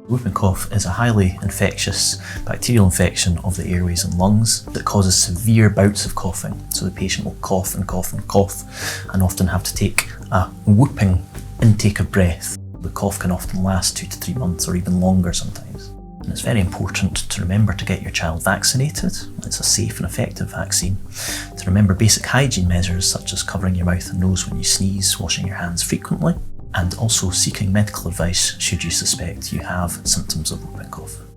Whooping cough is a highly infectious bacterial infection of the airways and lungs that causes severe bouts of coughing. So the patient will cough and cough and cough and often have to take a whooping intake of breath. The cough can often last 2 to 3 months or even longer sometimes. And it's very important to remember to get your child vaccinated. It's a safe and effective vaccine. To remember basic hygiene measures such as covering your mouth and nose when you sneeze, washing your hands frequently, and also seeking medical advice should you suspect you have symptoms of whooping cough.